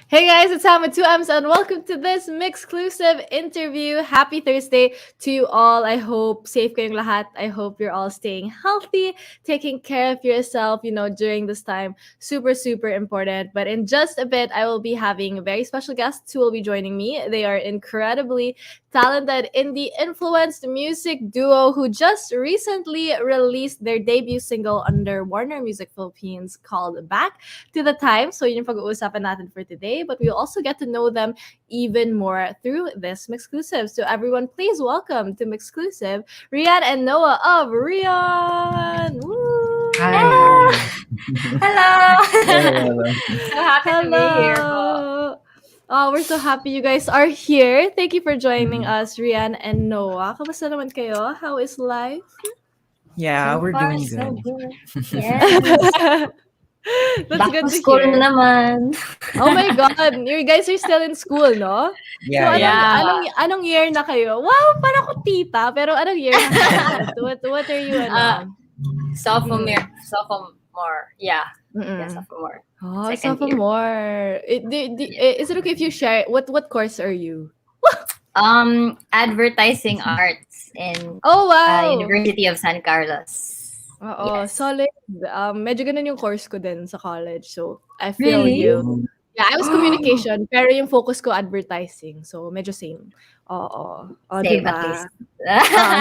Hey guys, it's Sam with 2Ms and welcome to this MYXclusive interview. Happy Thursday to you all. I hope safe kayong lahat. I hope you're all staying healthy, taking care of yourself, during this time. Super, super important. But in just a bit, I will be having very special guests who will be joining me. They are incredibly talented indie influenced music duo who just recently released their debut single under Warner Music Philippines called Back to the Time. So yun yung pag-uusapan natin for today. But we'll also get to know them even more through this MYXclusive. So everyone, please welcome to MYXclusive, Rian and Noah of Reon. Woo! Hi. Hello. Hello. So happy to be here po. Hello. Oh, we're so happy you guys are here. Thank you for joining us, Rian and Noah. Kamusta naman kayo? How is life? Yeah, So we're far, doing so good. good. Yes. That's Back good to to school hear. na naman. Oh my God, you guys are still in school, no? Yeah, So yeah. anong year na kayo? Wow, parang ako tita, pero anong year na kayo? What are you Sophomore. Yeah. Yeah, Mm-mm. sophomore. Oh, Second year. sophomore. Is it okay if you share what course are you? Advertising arts in Oh, wow. University of San Carlos. Oo, Yes. solid. Medyo ganun yung course ko din sa college. So, I feel Really? you. Yeah, I was communication, pero yung focus ko advertising. So, medyo same. Oo. O, Same diba? at least.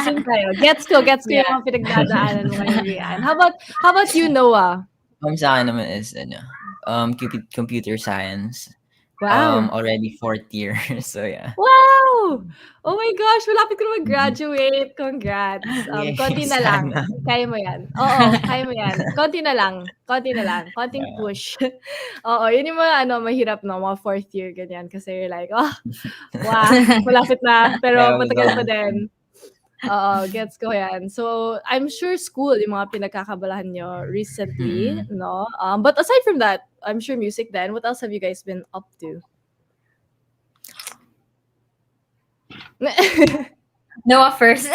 Same tayo. Gets ko Yeah. yung mga pinagdadaanan mo ngayon, Rian. How about you, Noah? Sa akin naman is computer science. Wow. Already 4th year. So yeah. Wow! Oh my gosh, malapit ko na mag-graduate. Congrats. Yay, Konti na lang. sana. Kaya mo yan. Oo, kaya mo yan. Konti na lang. Konting Yeah. push. Oo, yun yung mga mahirap, no? Mga 4th year, ganyan. Kasi you're like, wow, malapit na. Pero Yeah, matagal pa din. Oo, gets ko yan. So, I'm sure school, yung mga pinagkakabalahan nyo recently, no? But aside from that, I'm sure music then. What else have you guys been up to? Noah first.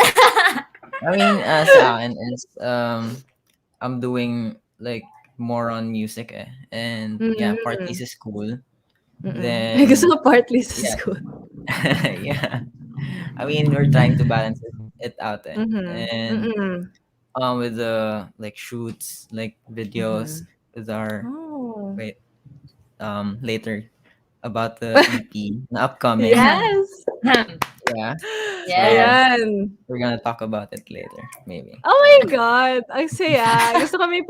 I mean, sa akin is I'm doing like more on music and yeah, partly sa school. Then Gusto ko partly sa yeah. school. Yeah. I mean, we're trying to balance it out and with the like shoots, like videos with our Oh. later about the EP na upcoming. Yes. Yeah. Yes. Ayan. We're gonna talk about it later, maybe. Oh my God. Ang saya. Gusto ko may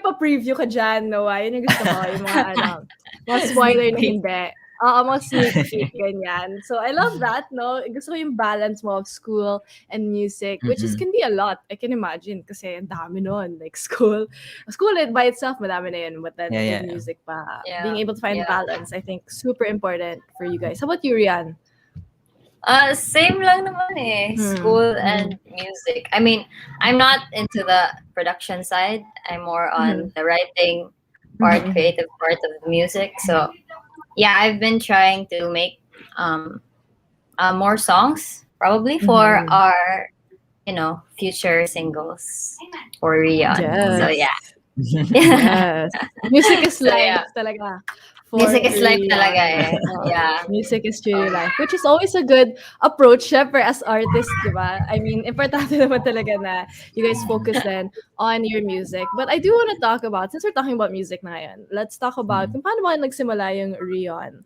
pa-preview ka dyan, Noah. Yun yung gusto ko. Yung mga spoiler na hindi. Oo, mga sneak peek, ganyan. So, I love that, no? Gusto ko yung balance mo of school and music, which is can be a lot. I can imagine kasi ang dami nun. Like, school by itself, madami na yun. But then, Yeah. with music pa. Yeah. Being able to find Yeah. balance, I think, super important for you guys. How about you, Rian? Same lang naman eh. School and music. I mean, I'm not into the production side. I'm more on the writing part, creative part of the music. So, yeah, I've been trying to make more songs, probably for our, future singles for Reon. Yes. So, yeah. Yes. Music is So, life yeah. talaga. for Music is life talaga Rion. eh. Yeah. Music is truly Um, life, which is always a good approach, syempre, as artists, di ba? I mean, importante naman talaga na you guys focus then on your music. But I do want to talk about, since we're talking about music na ngayon, let's talk about Mm. kung paano ba nagsimula yung Rion.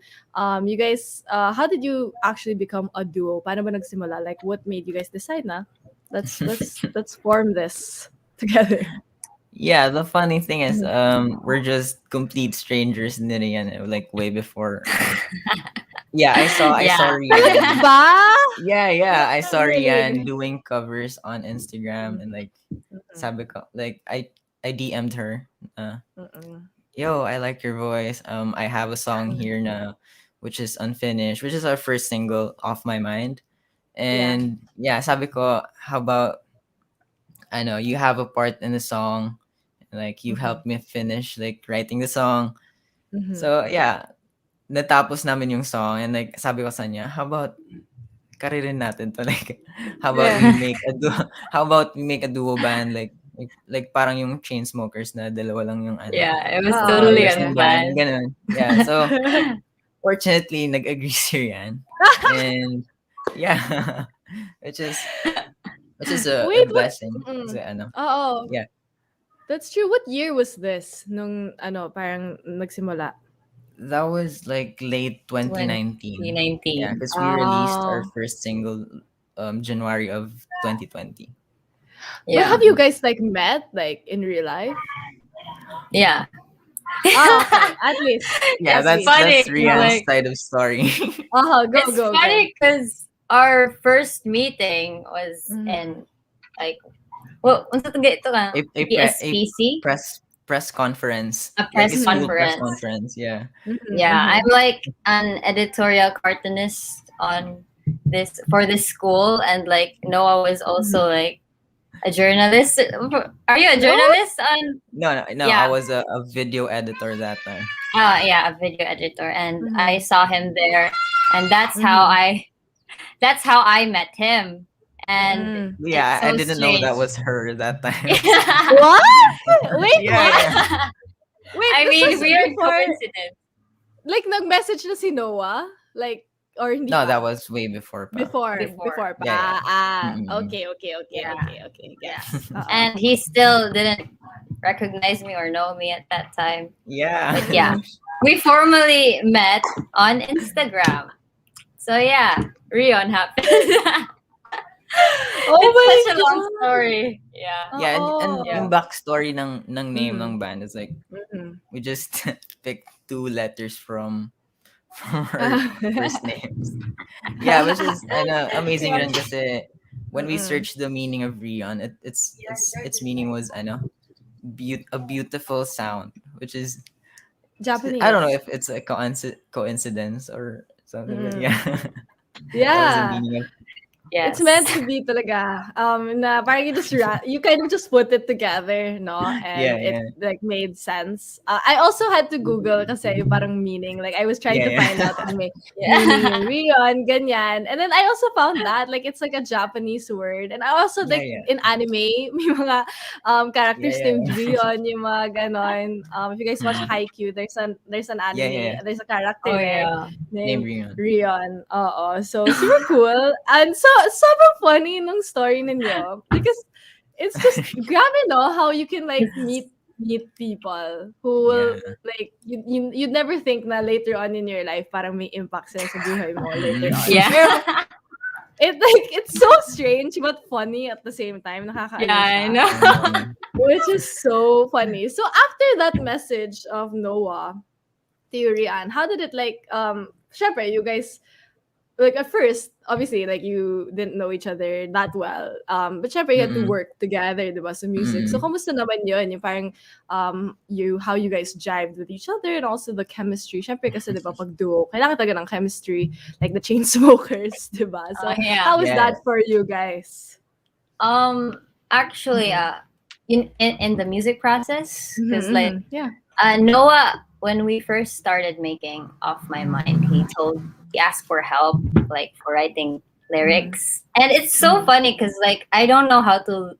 You guys, how did you actually become a duo? Paano ba nagsimula? Like, what made you guys decide na? Let's form this together. Yeah, the funny thing is, Mhm. we're just complete strangers in Rian, like way before. Yeah, I saw yeah. Talaga Rian. ba? Yeah, I saw Rian Really? doing covers on Instagram, and like Mm-mm. sabi ko, like I DM'd her. Uh, Mm-mm. Yo, I like your voice. I have a song here now, which is unfinished, which is our first single, Off My Mind. Yeah. And yeah, sabi ko, how about, I know you have a part in the song, like you Mhm. helped me finish like writing the song. Mhm. So yeah, natapos namin yung song, and like sabi ko sa kanya, how about karirin natin to, like how about Yeah. we make a duo, how about we make a duo band, like parang yung Chainsmokers na dalawa lang yung ano, Yeah, it was Oo, totally members yeah. ng band, unplanned. ganun. Yeah, so fortunately nag-agree si Rian, and yeah, which is a Wait, what? blessing kasi Mm. ano, Oo, yeah, that's true. What year was this nung ano, parang nagsimula? that was like late 2019. Yeah, 2019. because we released our Oh. first single January of 2020. But Yeah. have you Mhm. guys like met like in real life? Yeah. Oh, okay. At least. Yeah, At It's least. funny. that's Yeah. Rian's Like, side of story. Go, it's go, go. funny because our first meeting was Mhm. in, like, well, unsa to get ito ka? A PSPC, press conference, a like a press Mhm. school press conference. conference. Yeah. Mhm. Yeah, Mhm. I'm like an editorial cartoonist on this for this school, and like Noah was Mhm. also like a journalist. Are you a Oh, journalist on? No. I Yeah, was a video editor that time. yeah, a video editor, and I mhm. saw him there, and Mhm. that's how I met him, and Mm. it's Yeah, I so didn't know strange. that was her that time. What? Wait, Yeah, what? yeah. Wait, I this mean, was weird before coincidence. like nag-message na si Noah? Like or hindi No, that pa? was way before pa. Before. Before Yeah. pa. Ah, Mm-mm. Yeah, okay, yeah, gets. Oo. and he still didn't recognize me or know me at that time. Yeah. But yeah, Mm-mm. we formally met on Instagram. So yeah, Rion happened. Oh It's my such a long God! story. Yeah, Yeah, and yeah. Oo. yung backstory ng name Mhm. ng band is like Mhm. we just picked two letters from our first names. Yeah, which is amazing rin kasi when we Mm. searched the meaning of Rion, its meaning was a beautiful sound, which is, I don't know Japanese. if it's a coincidence or something, but Mm. yeah, that was the Yeah. meaning of, It's Yes. meant to be talaga. Na parang you kind of just put it together, no? yeah, And it yeah, like made sense. I also had to Google kasi yung parang meaning. Like I was trying yeah, to find out yeah, kung may meaning Yeah. yung Rion, ganyan. And then I also found that like it's like a Japanese word. And I also yeah, like yeah, in anime, may mga yeah, characters named yeah, Rion, yung mga ganon. If you guys watch mm, Haikyuu, there's an yeah, yeah, anime, yeah. there's a character Oh there yeah. Name named Rion. Rion. Oo. So, super cool. And so, sobrang funny nung story ninyo. Because it's just, grabe no, how you can like It's meet people who will Yeah. like you'd never think na later on in your life parang may impact sila sa buhay mo later Mm-mm. on. yeah. Pero it's so strange but funny at the same time. Yeah, Nakakaano I siya. know. I know, I know. Which is so funny. So after that message of Noah to Rian, how did it like syempre, you guys like at first, obviously, like you didn't know each other that well. But syempre, you had to Mm-mm. work together, diba, sa music. So, Mm-mm. kamusta naman yun? Yung parang, how you guys jived with each other and also the chemistry. Syempre, kasi diba, pag duo, kailangan talaga ng chemistry, like the chain smokers, diba? Oh So, yeah. how was Yeah. that for you guys? Actually, in the music process, because like Yeah. Noah, when we first started making Off My Mind, he asked for help, like for writing lyrics, and it's so Mhm. funny because like I don't know how to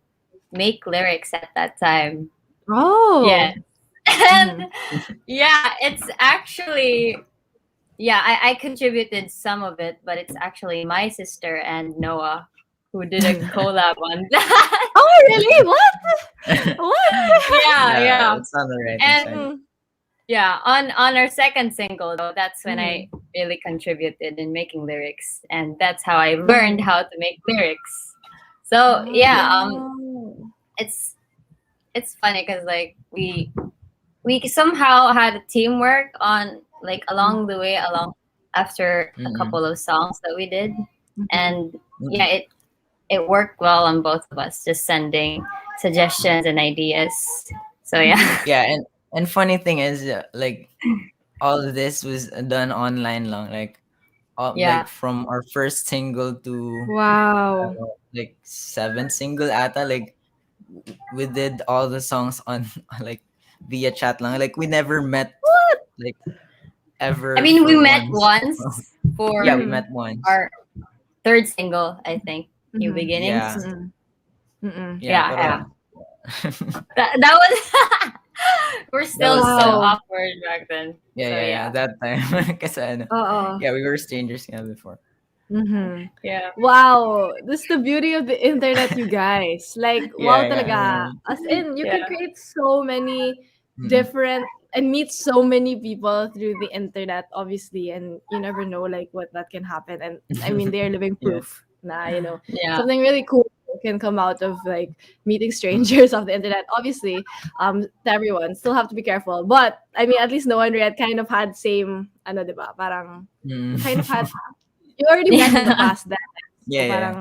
make lyrics at that time. Oh. Yeah. And yeah, it's actually, yeah, I contributed some of it, but it's actually my sister and Noah who did a collab on that. Oh, really? What? What? Yeah, Yeah, yeah. it's on the writing And side. yeah, on our second single though, that's when I Mhm. really contributed in making lyrics, and that's how I learned Mhm. how to make lyrics. So yeah, Oh. it's funny because like we somehow had a teamwork on like Mhm. along the way along after a Mm-mm. couple of songs that we did, Mhm. and yeah, Mm-mm. it worked well on both of us, just sending suggestions and ideas. So Mhm. yeah. Yeah, and funny thing is, like all of this was done online long, like Yeah. from our first single to Wow. like seventh single ata, like we did all the songs on like via chat lang. Like we never met What? like I ever mean, we for met once. once Yeah, for we Mhm. met once. our third single, I think, New Mhm. Yeah, Beginnings. Mm. Mm. yeah, Yeah, yeah. pero That was we're that still was so Wow. awkward back then. yeah, So yeah, yeah. yeah. That time, kasi ano, Oo. yeah, we were strangers nga before. Mhm. Yeah. Wow, this is the beauty of the internet, you guys. Like, wow Yeah, yeah. talaga. As in, you can Yeah. create so many Mm-mm. different and meet so many people through the internet, obviously, and you never know like what that can happen. And I mean, they're living Yeah. proof na, you know, Yeah. something really cool can come out of like meeting strangers off the internet. Obviously, to everyone, still have to be careful. But I mean, at least Noah and Riyadh kind of had same, ano, diba? Parang Mm. you kind of had you already met in the Yeah. past then. Yeah, So yeah. parang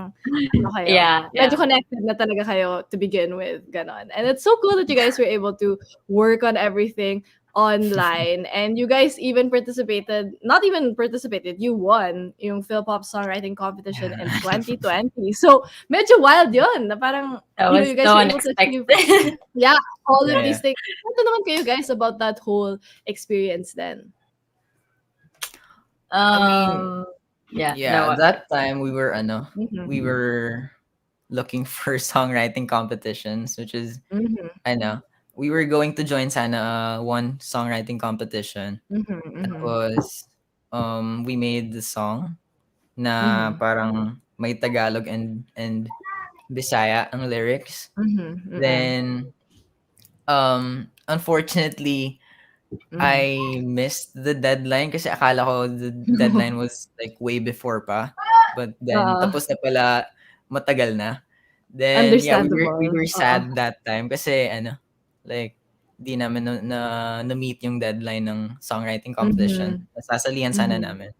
ano kayo, Yeah. medyo Yeah. connected na talaga kayo to begin with, gano'n. And it's so cool that you guys were able to work on everything online and you guys even participated, not even participated, you won yung Philpop Songwriting Competition in Yeah. 2020. So medyo wild yun na parang, That you know, was you guys so were able to achieve, unexpected. yeah, all Yeah, of yeah. these things. Kwento naman kayo guys about that whole experience then. I mean, um yeah, yeah, no. that time we were ano, we Mhm. were looking for songwriting competitions, which is Mhm. I know we were going to join sana one songwriting competition. Mhm. Mhm. Tapos we made the song na Mhm. parang may Tagalog and Bisaya ang lyrics. Mhm. Mm. Then unfortunately Mhm. I missed the deadline kasi akala ko the deadline was like way before pa. But then Oo, tapos na pala, matagal na. Then yeah, we understandable. were Oo. sad that time kasi ano, like di namin na-meet yung deadline ng songwriting competition. Mhm. Nasasalihan sana Mhm. namin.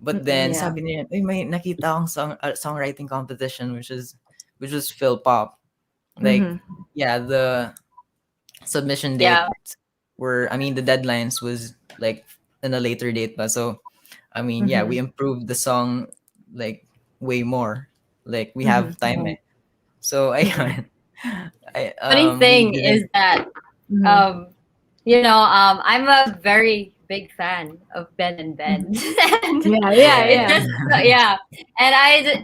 But Mm. then Yeah. sabi niya, "Uy, may nakita akong songwriting competition which was Phil Pop." Like Mhm. yeah, the submission Yeah. date were I mean the deadlines was like in a later date pa. So I mean yeah, we Mhm. improved the song like way more. Like we Mhm. have time eh. So Mm. ayun. I Funny we thing is didn't that Mhm. um I'm a very big fan of Ben and Ben. Mhm. And Yeah, yeah, yeah, it yeah. yeah. just yeah, and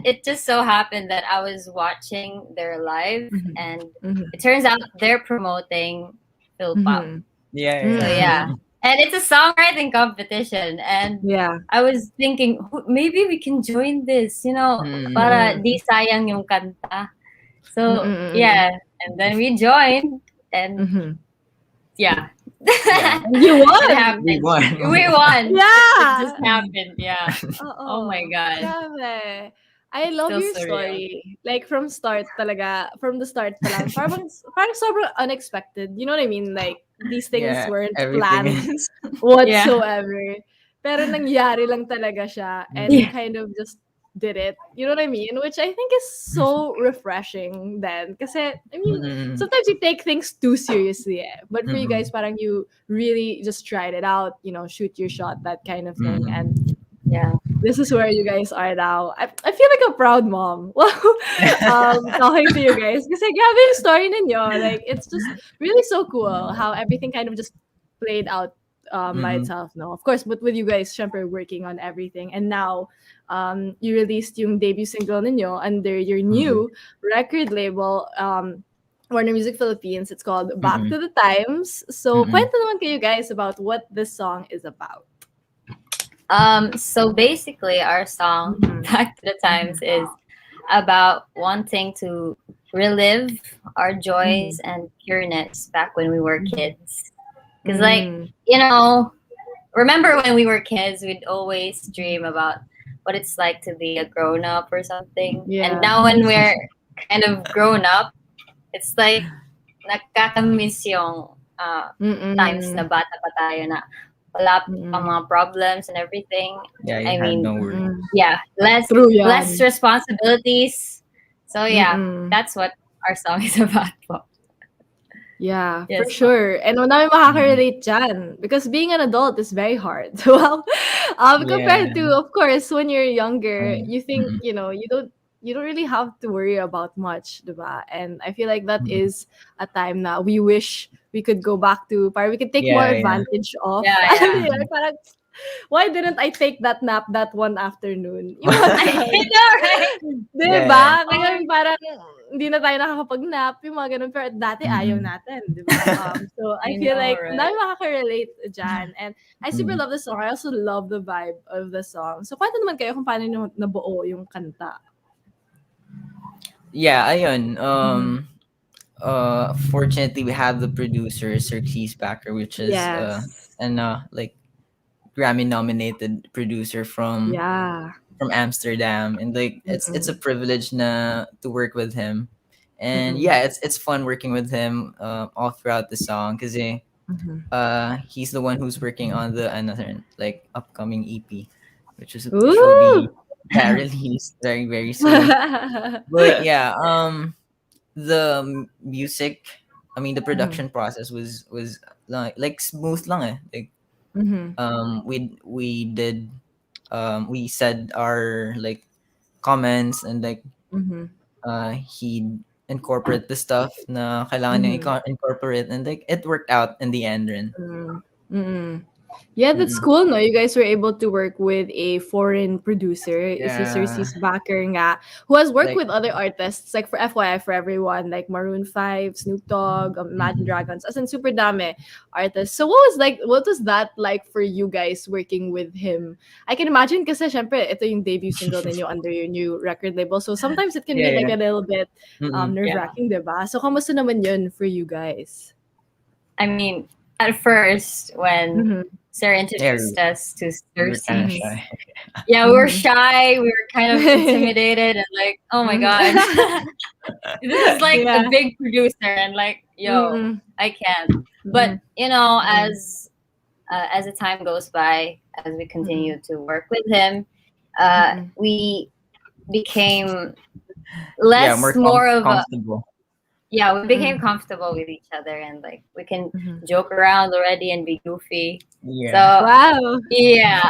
it just so happened that I was watching their live, Mhm. and Mhm. it turns out they're promoting Phil Pop. Mhm. Yeah, So yeah. yeah, Mm. and it's a songwriting competition, and Yeah. I was thinking maybe we can join this, para Mm. di Mm. sayang yung kanta. Mm, So mm. yeah, and then we joined, and Mhm. yeah, Yeah. And you it won! We happened. We won. won. It just Yeah! happened. Yeah. Oh my Oo, god. grabe. I love Still your surreal. story. Like from start talaga, from the start pa lang, parang sobrang unexpected. You know what I mean? Like these things Yeah, weren't everything planned is Yeah. whatsoever. Pero nangyari lang talaga siya and you Yeah. kind of just did it. You know what I mean? Which I think is so refreshing then. Kasi, I mean, mm, sometimes you take things too seriously eh. But for you guys, mm, parang you really just tried it out, you know, shoot your shot, that kind of thing. And mm. Yeah. this is where you guys are now. I feel like a proud mom. Talking to you guys. Kasi grabe yung story ninyo. Like, it's just really so cool how everything kind of just played out by Mm, itself, no? Of course, but with you guys, syempre, working on everything. And now, you released yung debut single ninyo under your mm, new record label, Warner Music Philippines. It's called Back Mm-mm. to the Times. So, Mm-mm. kwento naman kayo guys about what this song is about. So basically, our song Mhm. "Back to the Times" Mhm. is about wanting to relive our Mhm. joys and pureness back when we were Mhm. kids. Because, like, Mm. you know, remember when we were kids, we'd always dream about what it's like to be a grown up or something. And Yeah. now when we're kind of grown up, it's like nakakamiss yung times na Mm-mm. bata pa tayo na wala pang Mm-mm. mga problems and everything. Yeah, you I had mean, no worries. Mm-mm. yeah, True less yan. responsibilities. So yeah, Mm-mm. that's what our song is about po. Yeah, for Yes po. sure. And madami Mm-mm. makaka-relate dyan. Because being an adult is very hard. Well, Yeah. compared to, of course, when you're younger, Mm-mm. you think, Mm-mm. you don't really have to worry about much, diba? And I feel like that Mm-mm. is a time na we wish we could go back to, para we could take more Yeah, yeah. advantage of. Yeah, Ano yeah. yun, Mm-mm. parang, why didn't I take that nap that one afternoon? Yung mga I ganon. know, right? 'Di Yeah, yeah. ba? Oh, Ngayon parang hindi na tayo nakakapag-nap, yung mga gano'n. Pero dati ayaw Mm-mm. natin, 'di ba? So I I feel know, like right? madaming makaka-relate diyan, and I super Mm-mm. love the song. I also love the vibe of the song. So kuwento naman kayo kung paano niyo nabuo yung kanta? Yeah, ayun. Mhm. Fortunately, we have the producer Xerxes Backer, which is Yes. an like Grammy nominated producer Yeah. from Amsterdam, and like it's a Mm-mm. privilege na to work with him. And Mm-mm. yeah, it's fun working with him all throughout the song because Mhm. he's the one who's working on the another like upcoming EP, which will be, Ooh! yeah, released very soon. But yeah, the music, I mean the Mhm. production process was like smooth lang eh. Like Mhm. we did we said our like comments, and like Mhm. he incorporate the stuff na kailangan niya Mhm. incorporate, and like it worked out in the end rin. Mm. Mm. Yeah, that's Mm-mm. cool, no? You guys were able to work with a foreign producer, si Yeah, Cersei's backer nga, who has worked like with other artists, like for FYI for everyone, like Maroon 5, Snoop Dogg, Imagine mm-mm. Dragons, as in super dami artists. So what was that like for you guys working with him? I can imagine kasi syempre, ito yung debut single ninyo under your new record label. So sometimes it can Yeah, be like yeah. a little bit Mm-mm. Yeah. nerve-wracking, diba? So kamusta naman yun for you guys? I mean, at first when Mm-hmm. Sarah Yeah, introduced us to we were kind of Mm-hmm. Cersei's, shy. yeah, we were Mm-hmm. shy. We were kind of intimidated and like, oh my god, Mhm. this is like a Yeah. big producer, and like, yo, Mm, I can't. But mm, you know, mm, as the time goes by, as we mm, continue to work with him, mm, we became Yeah, less more more of a, comfortable. yeah, we became mm, comfortable with each other, and like we can mhm. joke around already and be goofy. Yeah. So Wow. yeah,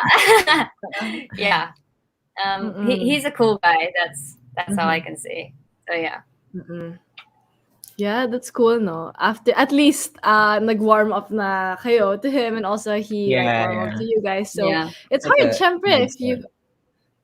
yeah. Mm, He's a cool guy. That's all I mhm, can say. So yeah, mm. Yeah, that's cool, no? After at least nag-warm up na kayo to him, and also he like Yeah, warm up yeah. to you guys. So yeah, it's Like hard, a syempre, good if you start.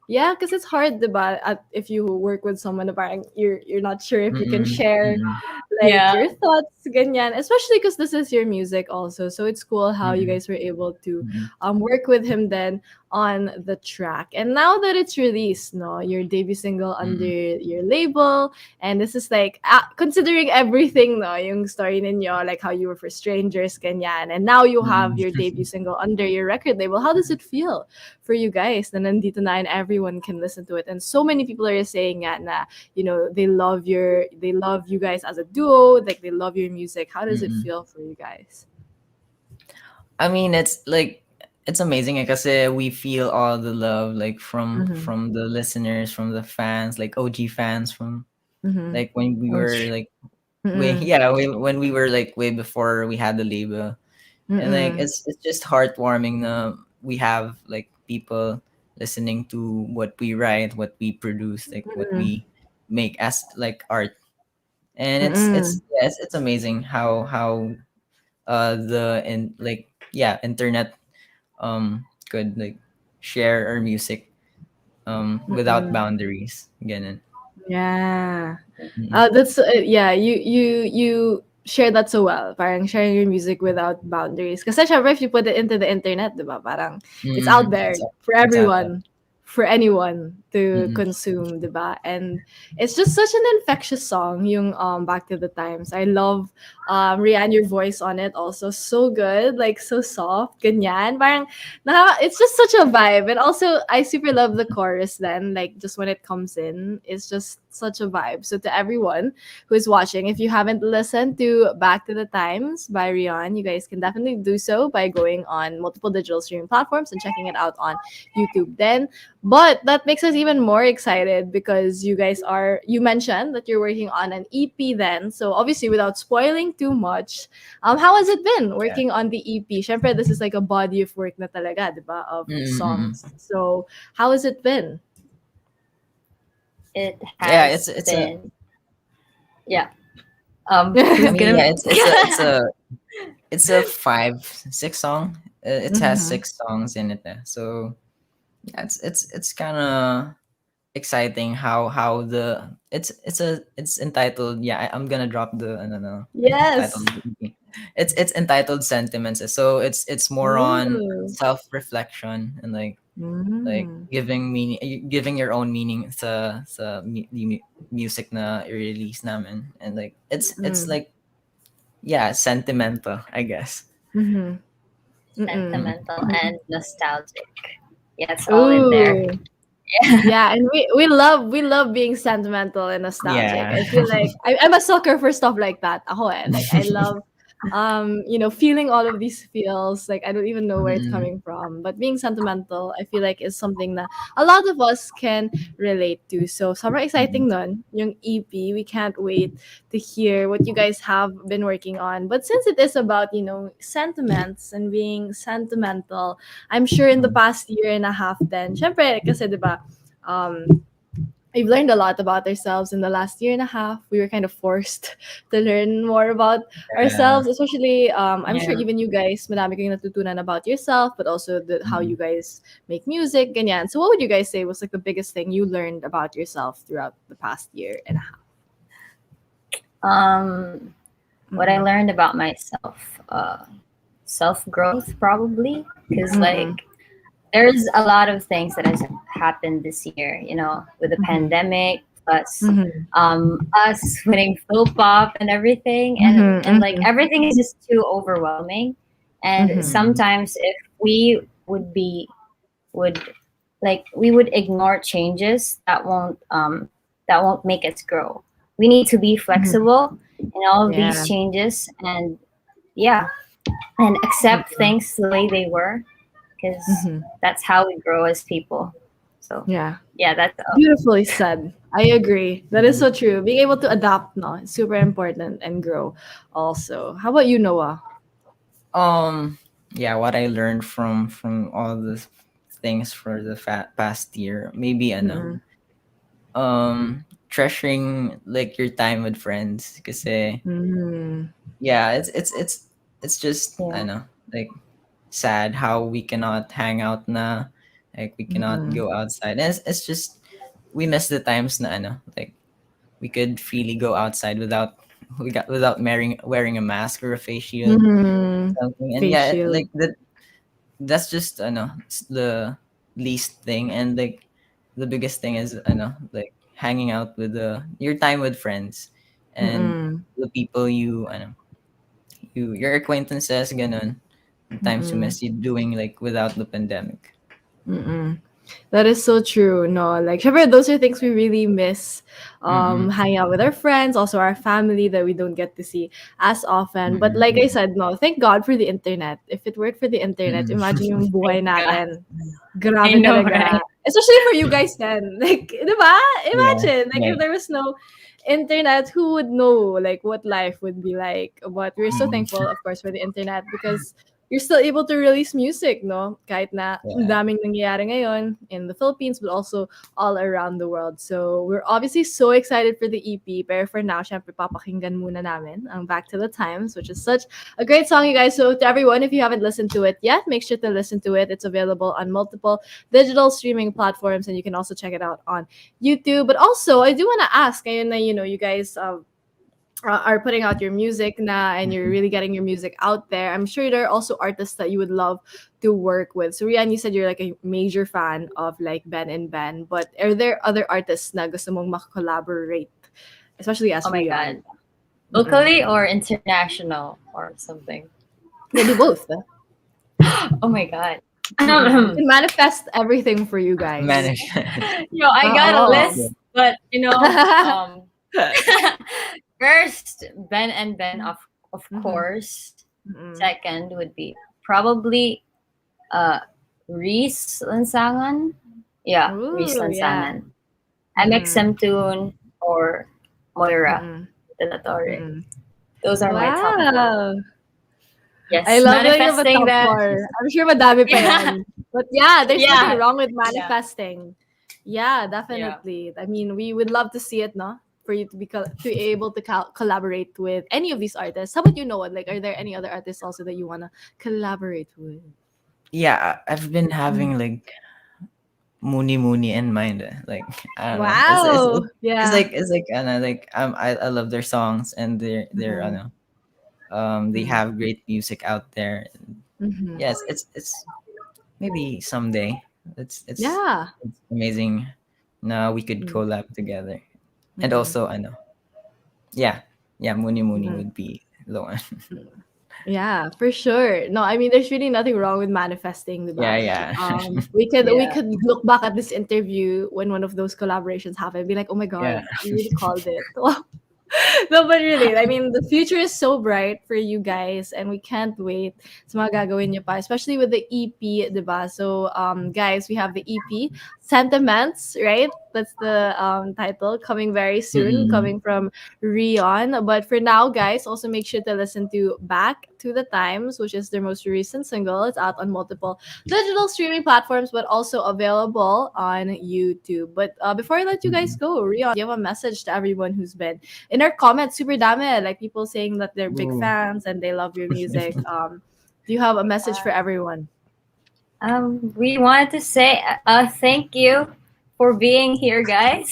yeah, because it's hard, diba? If you work with someone na parang you're not sure if you can Mm-mm. share Mm-mm. like yeah. your thoughts, ganyan. Especially because this is your music also. So it's cool how you Mm-mm. guys were able to Mm-mm. work with him then on the track. And now that it's released, no, your debut single under Mm-mm. your label, and this is like considering everything, no, yung story ninyo, like how you were for strangers, ganyan, and now you have Mm-mm. your debut single under your record label. How does it feel for you guys na nandito na and everyone can listen to it? And so many people are saying nga na they love you guys as a duo, like they love your music. How does it Mm-mm. feel for you guys? I mean, it's like it's amazing because we feel all the love like Mm-hmm. from the listeners, from the fans, like OG fans from Mm-hmm. like when we Oh, were like way mm-mm. yeah when we were like way before we had the label, and like Mm-mm. it's just heartwarming. We have like people listening to what we write, what we produce, like what Mm-mm. we make as like art, and Mm-mm. it's amazing how the and like yeah internet could like share our music without Mm-mm. boundaries ganun. Yeah. Mm-mm. That's yeah, you share that so well. Parang sharing your music without boundaries. Kasi syempre if you put it into the internet, 'di ba? Parang it's out Mm-mm. there for It's out there. everyone, for anyone to Mm-mm. consume, 'di ba? And it's just such an infectious song, yung Back to the Times. I love Rian, your voice on it also so good, like so soft, ganyan. Parang it's just such a vibe. And also I super love the chorus then, like just when it comes in, it's just such a vibe. So to everyone who is watching, if you haven't listened to Back to the Times by Rion, you guys can definitely do so by going on multiple digital streaming platforms and checking it out on YouTube then. But that makes us even more excited because you mentioned that you're working on an EP then. So obviously without spoiling too much, how has it been Yeah. working on the EP? Syempre, this is like a body of work na talaga, di ba, of Mm-mm. songs. So how has it been? It Yeah, has it's a. been, yeah. I Who's mean, gonna? yeah, it's a 5 6 song. It has Mm-hmm. 6 songs in it. So yeah, it's kind of exciting how the it's entitled. Yeah, I'm gonna drop the I don't know title Yes. of the EP. It's entitled Sentiments. So it's more on Ooh. self reflection and like Mm. giving meaning, giving your own meaning the music na i-release namin, and like it's Mm. like, yeah, sentimental, I guess. Mhm. Mm. Mm-mm. Sentimental and nostalgic. Yeah, it's all in there. Ooh. Yeah. Yeah, and we love being sentimental and nostalgic. Yeah. I feel like I'm a sucker for stuff like that. Ako eh. Like I love feeling all of these feels. Like I don't even know where it's Mm-mm. coming from. But being sentimental, I feel like is something that a lot of us can relate to. So super Mm-mm. exciting nun, yung EP. We can't wait to hear what you guys have been working on. But since it is about, sentiments and being sentimental, I'm sure in the Mm-mm. past year and a half then, syempre, kasi 'di ba, um, we've learned a lot about ourselves in the last year and a half. We were kind of forced to learn more about Yeah. ourselves, especially, I'm sure Yeah. even you guys, madami kayong natutunan about yourself, but also how you Mm-mm. guys make music, ganyan. So what would you guys say was like the biggest thing you learned about yourself throughout the past year and a half? Um, what I Mm-mm. learned about myself, self growth probably, because like Mm-mm. there's a lot of things that has happened this year. With the Mm-hmm. pandemic, plus Mm-hmm. us winning Phil Pop and everything, and like Mm-hmm. everything is just too overwhelming. And Mm-hmm. Mm-mm. sometimes if we would we would ignore changes that won't make us grow. We need to be Mm-hmm. flexible in all these Yeah. changes, and yeah, and accept Mm-mm. things the way they were, because Mm-hmm. that's how we grow as people. So Yeah. yeah, that's Beautifully said. I agree. That is Mm-mm. so true. Being able to adapt, no, is super important and grow also. How about you, Noah? Yeah, what I learned from all the things for the past year, maybe Mm-mm. treasuring like your time with friends, because Mm. yeah, it's just I yeah. know, like, sad how we cannot hang out na, like we cannot Mm-mm. go outside, and it's just we miss the times na ano, like we could freely go outside without wearing a mask or a face shield, Mm-hmm. something. And Face yeah, shield. like that's just it's the least thing. And like the biggest thing is like hanging out with your time with friends and Mm-mm. the people your acquaintances, ganun, the times you Mm-mm. miss you doing like without the pandemic. Mm-mm. That is so true. No, like, syempre, those are things we really miss. Mm-mm. Hanging out with our friends, also our family that we don't get to see as often. But like I Mm-mm. said, no, thank God for the internet. If it weren't for the internet, Mm-mm. imagine yung Thank buhay God. natin. I Grabe know, talaga. right? Especially for you guys then. Like, di ba? Yeah, Imagine, like, if right. there was no internet, who would know, like, what life would be like? But we're so Mm-mm. thankful, of course, for the internet because you're still able to release music, no? Kahit na ang Yeah. daming nangyayari ngayon in the Philippines, but also all around the world. So, we're obviously so excited for the EP. Pero for now, syempre, papakinggan muna namin ang Back to the Times, which is such a great song, you guys. So, to everyone, if you haven't listened to it yet, make sure to listen to it. It's available on multiple digital streaming platforms, and you can also check it out on YouTube. But also, I do want to ask, ngayon na, you guys are putting out your music na and you're Mhm. really getting your music out there. I'm sure there are also artists that you would love to work with. So Rian, you said you're like a major fan of like Ben and Ben, but are there other artists na gusto mong collaborate, especially as Oh my Rian? god. Locally or international or something? Maybe both. Oh my god. We can manifest everything for you guys. Manage. I got a Oh. list, but first Ben and Ben of course. Mm-mm. Second would be probably Reese Lansangan. Yeah, Reese Ooh, yeah. Lansangan. MXM or Moira Mm-mm. De La Torre. Mm-mm. Those are my top four. Wow. Yes, I love that you have a manifesting top that. four. I'm sure madami pa yan. But yeah, there's Yeah. nothing wrong with manifesting. Yeah, definitely. I mean, we would love to see it, no? For you to be to able to collaborate with any of these artists. How about you, Noah? Like, are there any other artists also that you wanna collaborate with? Yeah, I've been having like Mooney in mind. Like I don't know. Wow. It's Yeah. like I love their songs and they're I Mhm. know they Mhm. have great music out there. Mhm. Yes, it's maybe someday. Yeah. It's amazing. Now we could Mhm. collab together. And Mhm. also I know. Yeah. Yeah, Mooney Mhm. would be the one. Yeah, for sure. No, I mean, there's really nothing wrong with manifesting, Yeah, diba? yeah. We Yeah. could look back at this interview when one of those collaborations happened, and be like, oh my Yeah. god, we really called it. No, but really, I mean, the future is so bright for you guys, and we can't wait sa mga gagawin niyo pa, especially with the EP, diba? So, guys, we have the EP, Sentiments, right? That's the title, coming very soon, Mm-mm. coming from Reon. But for now, guys, also make sure to listen to Back to the Times, which is their most recent single. It's out on multiple digital streaming platforms, but also available on YouTube. But before I let you guys Mm-mm. go, Rion, you have a message to everyone who's been in our comments, super dami, like people saying that they're big Ooh. fans and they love your music. Do you have a message for Uh, everyone? we wanted to say thank you for being here, guys.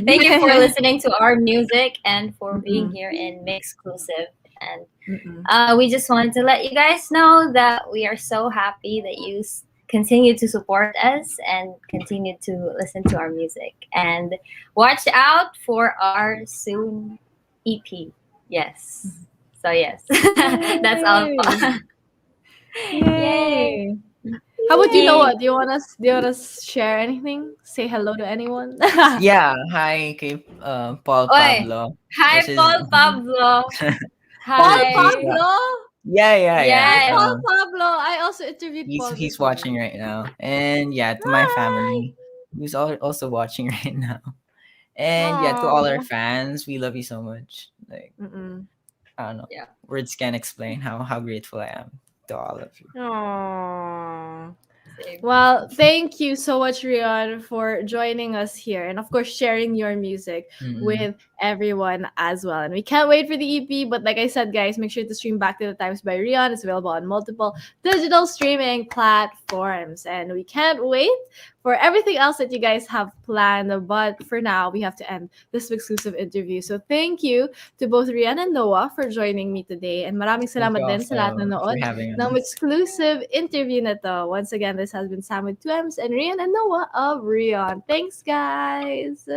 Thank you for listening to our music and for being Mm-mm. here in MYXclusive. And Mm-mm. we just wanted to let you guys know that we are so happy that you continue to support us and continue to listen to our music. And watch out for our soon EP. Yes. So yes, that's all. Yay! Yay! How about you, Yay! Noah? Do you want to share anything? Say hello to anyone? Yeah, hi kay Paul Oi! Pablo, Hi, which is Paul Pablo. Paul he's Hi. Pablo. yeah. Hi, Yes. Paul Pablo. I also interviewed Paul He's before. watching right now, and yeah, to my Hi. family who's also watching right now, and yeah, to all our Aww. fans, we love you so much. Like Mm-mm. I don't know, Yeah. words can't explain how grateful I am to all of you. Aww. Same. Well, thank you so much, Rion, for joining us here and, of course, sharing your music Mm-mm. with everyone as well. And we can't wait for the EP. But like I said, guys, make sure to stream Back to the Times by Rion. It's available on multiple digital streaming platforms. And we can't wait for everything else that you guys have planned. But for now, we have to end this exclusive interview. So thank you to both Rian and Noah for joining me today. And maraming Thank you salamat din sa lahat also na for nood having ng us. exclusive interview na to. Once again, this has been Sam with 2Ms and Rian and Noah of Rion. Thanks, guys!